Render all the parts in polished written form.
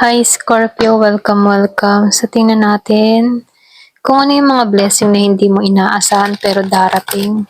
Hi Scorpio, welcome. So tingnan natin kung ano yung mga blessing na hindi mo inaasahan pero darating.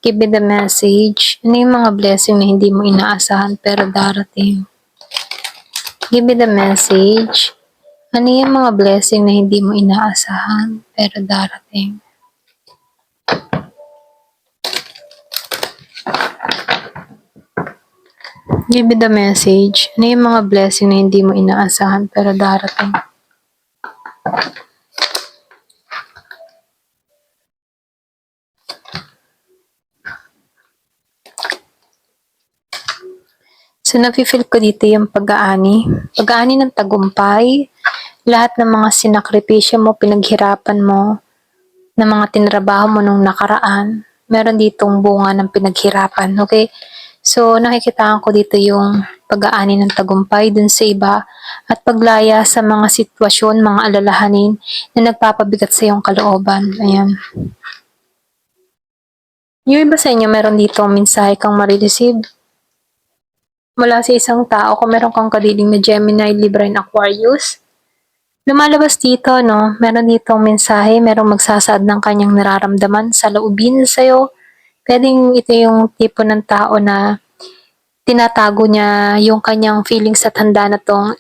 Give me the message. Ano yung mga blessing na hindi mo inaasahan pero darating? Give me the message. Ano yung mga blessing na hindi mo inaasahan pero darating? Give me the message. Ano yung mga blessing na hindi mo inaasahan pero darating? So, nafe-feel ko dito yung pag-aani. Pag-aani ng tagumpay. Lahat ng mga sinakripisyo mo, pinaghirapan mo, ng mga tinrabaho mo nung nakaraan, meron ditong bunga ng pinaghirapan, okay? So, nakikitaan ko dito yung pag-aani ng tagumpay dun sa iba at paglaya sa mga sitwasyon, mga alalahanin na nagpapabigat sa iyong kalooban. Ayan. Yung iba sa inyo, meron ditong mensahe kang marireceive mula sa isang tao kung meron kang kadiling na Gemini, Libra, and Aquarius. Lumalabas dito, no? Meron ditong mensahe, merong magsasaad ng kanyang nararamdaman sa loobin sa'yo. Pwedeng ito yung tipo ng tao na tinatago niya yung kanyang feelings at handa na tong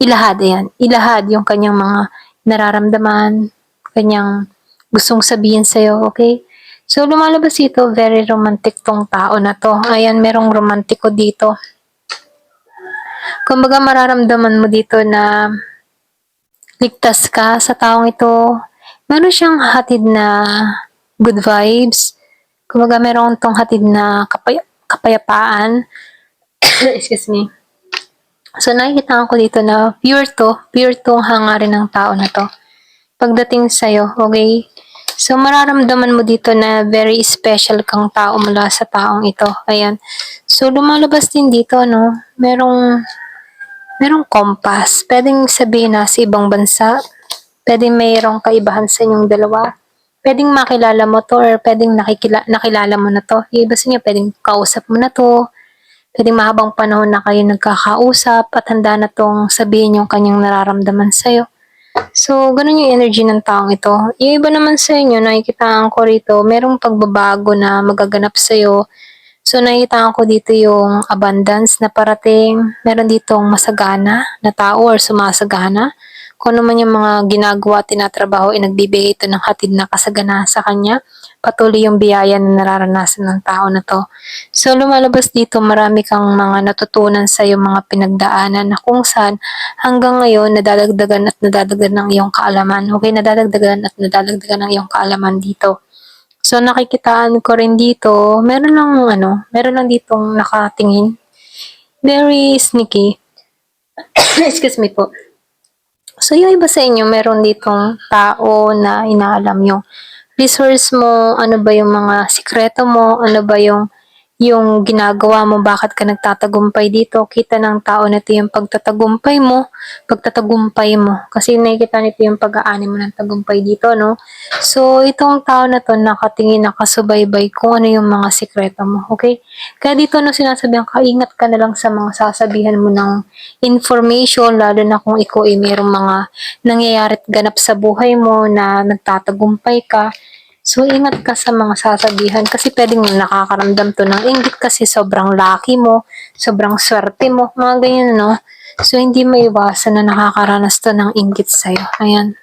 ilahad, ayan. Ilahad yung kanyang mga nararamdaman, kanyang gustong sabihin sa'yo, okay? So, lumalabas dito, very romantic tong tao na to. Ayan, merong romantiko dito. Kumbaga, mararamdaman mo dito na ligtas ka sa taong ito. Meron siyang hatid na good vibes. Kumbaga, meron tong hatid na kapayapaan. Excuse me. So, nakikita ko dito na pure to hangarin ng tao na to. Pagdating sa'yo, okay? So, mararamdaman mo dito na very special kang tao mula sa taong ito. Ayan. So, lumalabas din dito, no? Merong compass. Pwedeng sabihin na sa ibang bansa. Pwedeng mayroong kaibahan sa inyong dalawa. Pwedeng makilala mo to or pwedeng nakilala mo na to. Yung iba sa inyo, pwedeng kausap mo na to. Pwedeng mahabang panahon na kayo nagkakausap at handa na tong sabihin yung kanyang nararamdaman sa'yo. So, ganun yung energy ng taong ito. Yung iba naman sa inyo, nakikitaan ko rito, merong pagbabago na magaganap sa'yo. So, nakikitaan ko dito yung abundance na parating. Meron ditong masagana na tao or sumasagana. Kung ano man yung mga ginagawa, tinatrabaho, nagbibigay ito ng hatid na kasagana sa kanya. Patuloy yung biyaya na nararanasan ng tao na to. So, lumalabas dito, marami kang mga natutunan sa iyong mga pinagdaanan na kung saan hanggang ngayon, nadadagdagan at nadadagdagan ng iyong kaalaman. Okay, nadadagdagan at nadadagdagan ng iyong kaalaman dito. So, nakikitaan ko rin dito, meron lang ditong nakatingin. Very sneaky. Excuse me po. So, yung iba sa inyo, meron ditong tao na inaalam yung resource mo, ano ba yung mga sikreto mo, ano ba yung ginagawa mo, bakit ka nagtatagumpay dito. Kita ng tao na ito yung pagtatagumpay mo. Kasi nakikita nito yung pag-aani mo ng tagumpay dito, no? So, itong tao na to nakatingin, nakasubaybay kung ano yung mga sikreto mo, okay? Kaya dito, no, sinasabihan ka, ingat ka na lang sa mga sasabihan mo ng information, lalo na kung ikaw ay mayroong mga nangyayari at ganap sa buhay mo na nagtatagumpay ka. So, ingat ka sa mga sasabihan kasi pwedeng nakakaramdam to ng inggit kasi sobrang lucky mo, sobrang swerte mo, mga ganyan, no? So, hindi maiwasan na nakakaranas to ng inggit sa'yo. Ayan.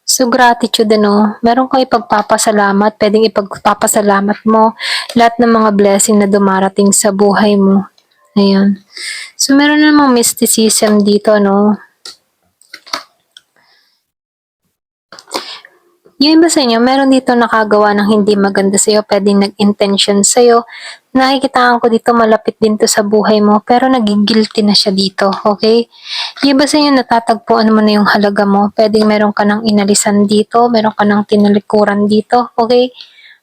So, gratitude, ano? Meron kang ipagpapasalamat, pwedeng ipagpapasalamat mo lahat ng mga blessing na dumarating sa buhay mo. Ayan. So, meron namang mysticism dito, no? Yung iba sa inyo, meron dito nakagawa ng hindi maganda sa'yo, pwedeng nag-intention sa'yo. Nakikitaan ko dito, malapit din to sa buhay mo, pero nagigilty na siya dito, okay? Yung iba sa inyo, natatagpuan mo na yung halaga mo, pwedeng meron ka ng inalisan dito, meron ka ng tinalikuran dito, okay?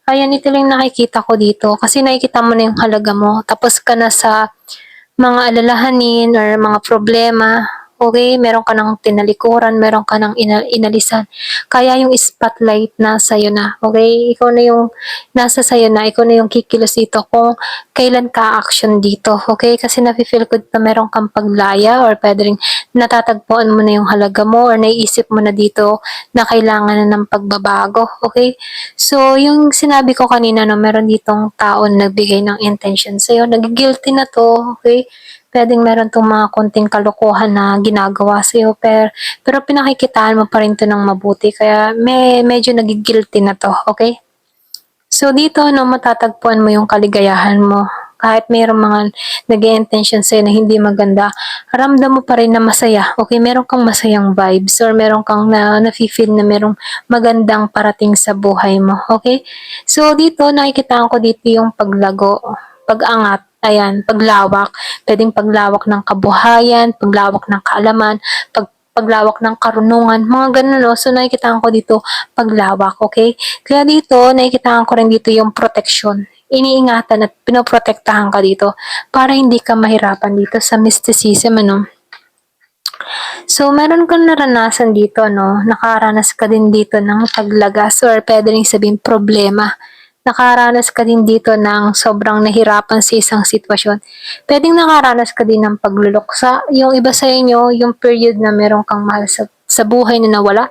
Ayan, ito lang nakikita ko dito, kasi nakikita mo na yung halaga mo, tapos ka na sa mga alalahanin or mga problema, okay? Meron ka ng tinalikuran, meron ka ng inalisan. Kaya yung spotlight nasa iyo na, okay? Ikaw na yung nasa sayo na, ikaw na yung kikilos dito kung kailan ka action dito, okay? Kasi nafe-feel ko na meron kang paglaya or pwede rin natatagpuan mo na yung halaga mo or naiisip mo na dito na kailangan na ng pagbabago, okay? So, yung sinabi ko kanina, no, meron ditong tao na nagbigay ng intention sa'yo, nag-guilty na to, okay? Pwedeng meron tong mga konting kalokohan na ginagawa sa'yo, pero pinakikitaan mo pa rin to ng mabuti, kaya medyo nagigilty na to, okay? So, dito, no, matatagpuan mo yung kaligayahan mo. Kahit mayroong mga nag-i-intention sa'yo na hindi maganda, ramdam mo pa rin na masaya. Okay, meron kang masayang vibes or meron kang nafe-feel na merong magandang parating sa buhay mo. Okay? So, dito, nakikitaan ko dito yung paglago, pag-angat, ayan, paglawak. Pwedeng paglawak ng kabuhayan, paglawak ng kaalaman, paglawak ng karunungan, mga ganun, no? So, nakikitaan ko dito paglawak, okay? Kaya dito, nakikitaan ko rin dito yung protection. Iniingatan at pinoprotektahan ka dito para hindi ka mahirapan dito sa mysticism, ano? So, meron kang naranasan dito, no? Nakaranas ka din dito ng paglagas or pwede rin sabihin problema. Nakaranas ka din dito ng sobrang nahirapan sa isang sitwasyon. Pwedeng nakaranas ka din ng pagluluksa. Yung iba sa inyo, yung period na meron kang mahal sa buhay na nawala,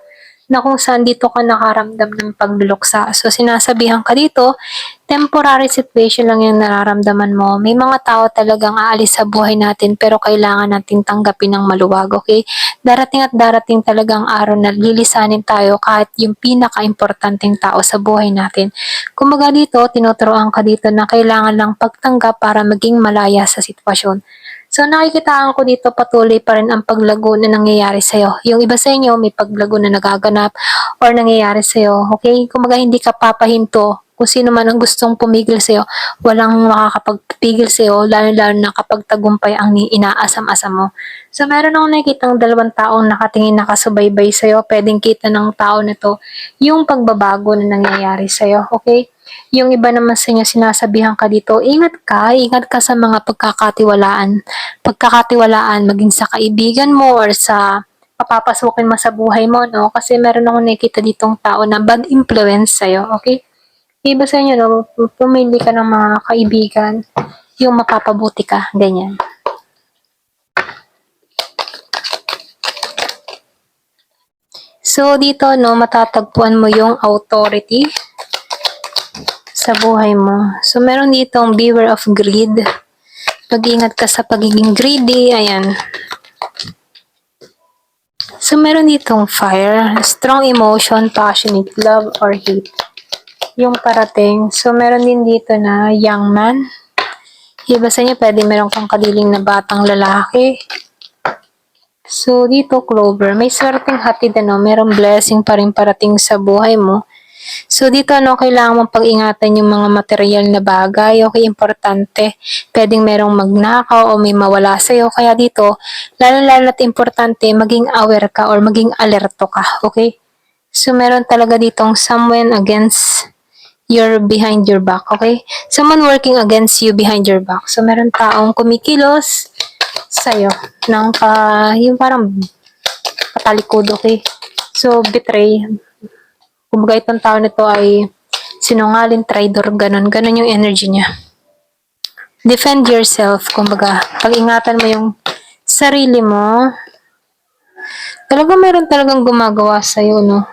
na kung saan dito ka nakaramdam ng pagluluksa. So, sinasabihan ka dito, temporary situation lang yung nararamdaman mo. May mga tao talagang aalis sa buhay natin pero kailangan natin tanggapin ng maluwag, okay? Darating at darating talagang araw na lilisanin tayo kahit yung pinaka-importanting tao sa buhay natin. Kumbaga dito, tinuturoan ka dito na kailangan lang pagtanggap para maging malaya sa sitwasyon. So, nakikitaan ko dito patuloy pa rin ang paglago na nangyayari sa'yo. Yung iba sa inyo, may paglago na nagaganap or nangyayari sa'yo. Okay? Kumbaga, hindi ka papahinto. Kung sino man ang gustong pumigil sa'yo, walang makakapagpigil sa'yo, lalo-lalo na kapag tagumpay ang inaasam-asam mo. So, meron akong nakikitang dalawang taong nakatingin nakasubaybay sa'yo. Pwedeng kita ng tao na to yung pagbabago na nangyayari sa'yo. Okay? Yung iba naman sa inyo, sinasabihan ka dito, ingat ka sa mga pagkakatiwalaan, maging sa kaibigan mo or sa papapasukin mo sa buhay mo, no? Kasi meron akong nakikita ditong tao na bad influence sa'yo, okay? Iba sa inyo, no? Pumili ka ng mga kaibigan, yung mapapabuti ka, ganyan. So, dito, no, matatagpuan mo yung authority sa buhay mo. So, meron ditong beware of greed. Mag-ingat ka sa pagiging greedy. Ayan. So, meron ditong fire. Strong emotion, passionate love, or hate. Yung parating. So, meron din dito na young man. Iba sa inyo, pwede meron kang kadiling na batang lalaki. So, dito, Clover. May swerteng hatid, ano? Merong blessing pa rin parating sa buhay mo. So, dito, ano, kailangan mong pag-ingatan yung mga material na bagay. Okay, importante. Pwedeng merong magnakaw o may mawala sa'yo. Kaya dito, lalo-lalo at importante, maging aware ka or maging alerto ka. Okay? So, meron talaga ditong someone against behind your back. Okay? Someone working against you behind your back. So, meron taong kumikilos sa'yo ng yung parang patalikod. Okay? So, betray. Kumbaga itong tao nito ay sinungaling, traitor, ganun yung energy niya. Defend yourself, kumbaga, pag-ingatan mo yung sarili mo. Talaga meron talagang gumagawa sa'yo, no?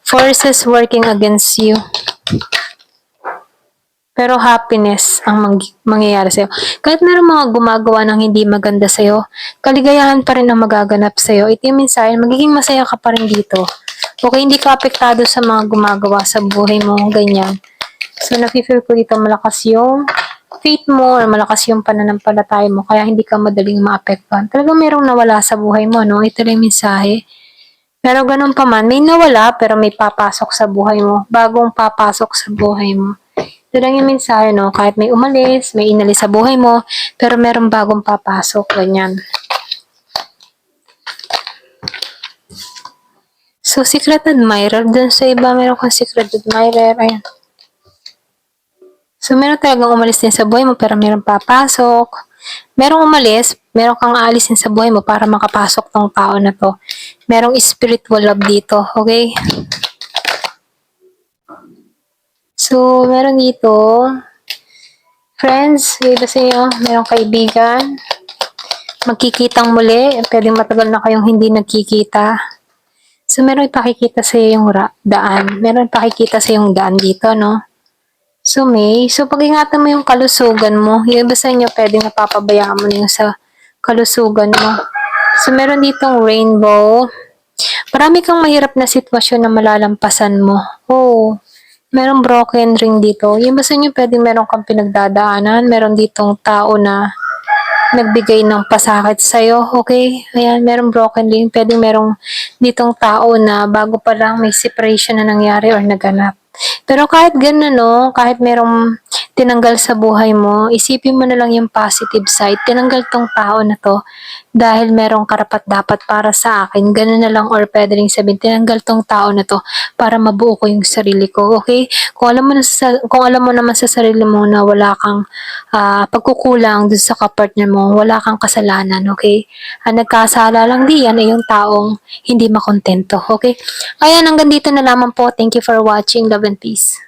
Forces working against you. Pero happiness ang mangyayari sa'yo. Kahit meron mga gumagawa ng hindi maganda sa'yo, kaligayahan pa rin ang magaganap sa'yo. Ito yung mensahe, magiging masaya ka pa rin dito. Okay, hindi ka apektado sa mga gumagawa sa buhay mo, ganyan. So, nafe-feel ko dito malakas yung faith mo or malakas yung pananampalataya mo, kaya hindi ka madaling maapektuhan. Talagang merong nawala sa buhay mo, no? Ito lang yung mensahe. Pero ganun pa man, may nawala pero may papasok sa buhay mo. Bagong papasok sa buhay mo. Ito lang yung mensahe, no? Kahit may umalis, may inalis sa buhay mo, pero merong bagong papasok, ganyan. So, secret admirer. Dun sa iba, meron kang secret admirer. Ayan. So, meron talagang umalis din sa buhay mo, pero meron papasok. Merong umalis, meron kang aalisin sa buhay mo para makapasok tong tao na to. Merong spiritual love dito, okay? So, meron dito, friends, iba sa inyo, merong kaibigan, magkikitang muli, pwedeng matagal na kayong hindi nagkikita. So, meron ipakikita sa yung daan. Meron ipakikita sa yung daan dito, no? So, so pag-ingatan mo yung kalusugan mo. Yung iba sa inyo, pwedeng napapabayaan mo na yung sa kalusugan mo. So, meron ditong rainbow. Marami kang mahirap na sitwasyon na malalampasan mo. Oh, merong broken ring dito. Yung iba sa inyo, pwedeng meron kang pinagdadaanan. Meron ditong tao na nagbigay ng pasakit sa'yo, okay? Ayan, merong broken ring. Pwedeng merong ditong tao na bago pa lang may separation na nangyari or naganap. Pero kahit ganun, no, kahit merong tinanggal sa buhay mo, isipin mo na lang yung positive side. Tinanggal tong tao na to dahil merong karapat dapat para sa akin. Ganun na lang or pwede rin sabihin, tinanggal tong tao na to para mabuo ko yung sarili ko, okay? Kung alam mo naman sa sarili mo na wala kang pagkukulang dun sa kapartner mo, wala kang kasalanan, okay? Ang nagkasala lang diyan ay yung taong hindi makontento, okay? Ayan, hanggang dito na lamang po. Thank you for watching. Love and peace.